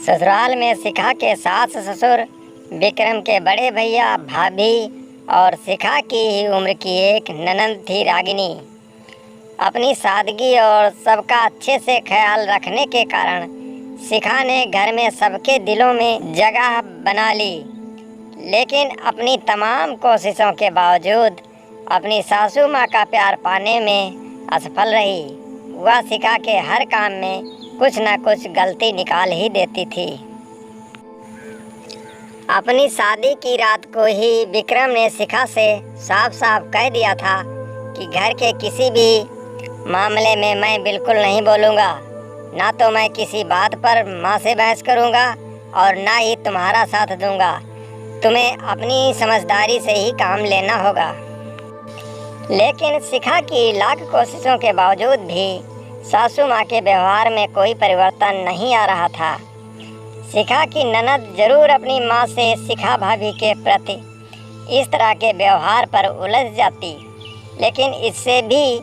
ससुराल में शिखा के सास ससुर, विक्रम के बड़े भैया भाभी और शिखा की ही उम्र की एक ननंद थी रागिनी। अपनी सादगी और सबका अच्छे से ख्याल रखने के कारण शिखा ने घर में सबके दिलों में जगह बना ली। लेकिन अपनी तमाम कोशिशों के बावजूद अपनी सासू माँ का प्यार पाने में असफल रही। वह शिखा के हर काम में कुछ न कुछ गलती निकाल ही देती थी। अपनी शादी की रात को ही विक्रम ने शिखा से साफ साफ कह दिया था कि घर के किसी भी मामले में मैं बिल्कुल नहीं बोलूँगा। ना तो मैं किसी बात पर माँ से बहस करूँगा और ना ही तुम्हारा साथ दूँगा। तुम्हें अपनी समझदारी से ही काम लेना होगा। लेकिन शिखा की लाख कोशिशों के बावजूद भी सासू माँ के व्यवहार में कोई परिवर्तन नहीं आ रहा था। शिखा की ननद जरूर अपनी माँ से शिखा भाभी के प्रति इस तरह के व्यवहार पर उलझ जाती, लेकिन इससे भी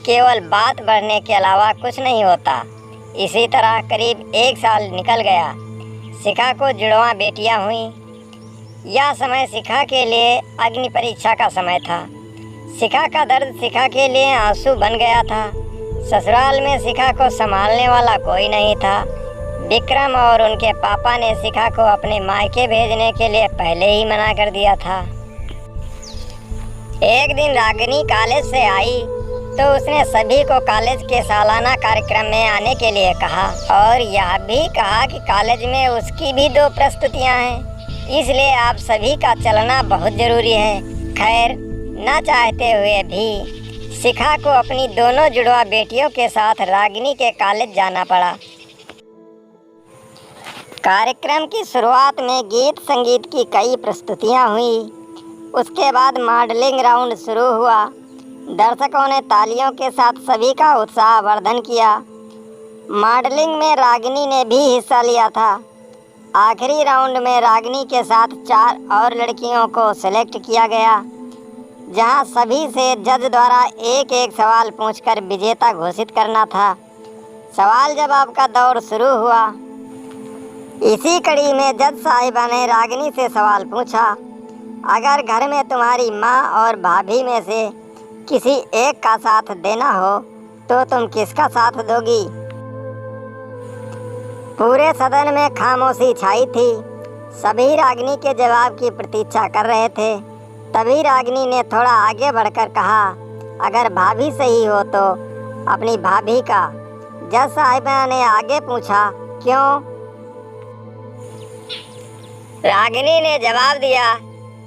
केवल बात बढ़ने के अलावा कुछ नहीं होता। इसी तरह करीब 1 साल निकल गया। शिखा को जुड़वां बेटियां हुईं। यह समय शिखा के लिए अग्नि परीक्षा का समय था। शिखा का दर्द शिखा के लिए आंसू बन गया था। ससुराल में शिखा को संभालने वाला कोई नहीं था। विक्रम और उनके पापा ने शिखा को अपने मायके भेजने के लिए पहले ही मना कर दिया था। एक दिन रागिनी कॉलेज से आई तो उसने सभी को कॉलेज के सालाना कार्यक्रम में आने के लिए कहा और यह भी कहा कि कॉलेज में उसकी भी 2 प्रस्तुतियां हैं, इसलिए आप सभी का चलना बहुत ज़रूरी है। खैर, न चाहते हुए भी शिखा को अपनी दोनों जुड़वा बेटियों के साथ रागिनी के कॉलेज जाना पड़ा। कार्यक्रम की शुरुआत में गीत संगीत की कई प्रस्तुतियां हुई। उसके बाद मॉडलिंग राउंड शुरू हुआ। दर्शकों ने तालियों के साथ सभी का उत्साहवर्धन किया। मॉडलिंग में रागिनी ने भी हिस्सा लिया था। आखिरी राउंड में रागिनी के साथ 4 और लड़कियों को सेलेक्ट किया गया, जहां सभी से जज द्वारा एक-एक सवाल पूछकर विजेता घोषित करना था। सवाल जवाब का दौर शुरू हुआ। इसी कड़ी में जज साहिबा ने रागिनी से सवाल पूछा, अगर घर में तुम्हारी माँ और भाभी में से किसी एक का साथ देना हो तो तुम किसका साथ दोगी? पूरे सदन में खामोशी छाई थी। सभी रागिनी के जवाब की प्रतीक्षा कर रहे थे। तभी रागिनी ने थोड़ा आगे बढ़कर कहा, अगर भाभी सही हो तो अपनी भाभी का। जज साहिबा ने आगे पूछा, क्यों? रागिनी ने जवाब दिया,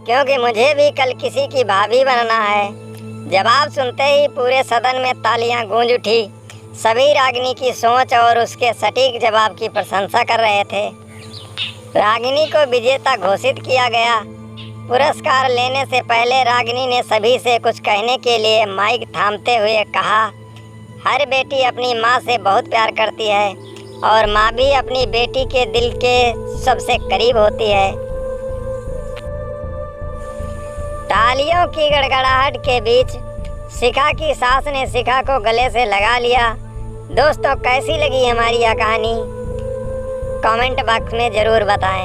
क्योंकि मुझे भी कल किसी की भाभी बनना है। जवाब सुनते ही पूरे सदन में तालियां गूंज उठी। सभी रागिनी की सोच और उसके सटीक जवाब की प्रशंसा कर रहे थे। रागिनी को विजेता घोषित किया गया। पुरस्कार लेने से पहले रागिनी ने सभी से कुछ कहने के लिए माइक थामते हुए कहा, हर बेटी अपनी माँ से बहुत प्यार करती है और माँ भी अपनी बेटी के दिल के सबसे करीब होती है। तालियों की गड़गड़ाहट के बीच शिखा की सास ने शिखा को गले से लगा लिया। दोस्तों, कैसी लगी हमारी यह कहानी? कमेंट बॉक्स में ज़रूर बताएं।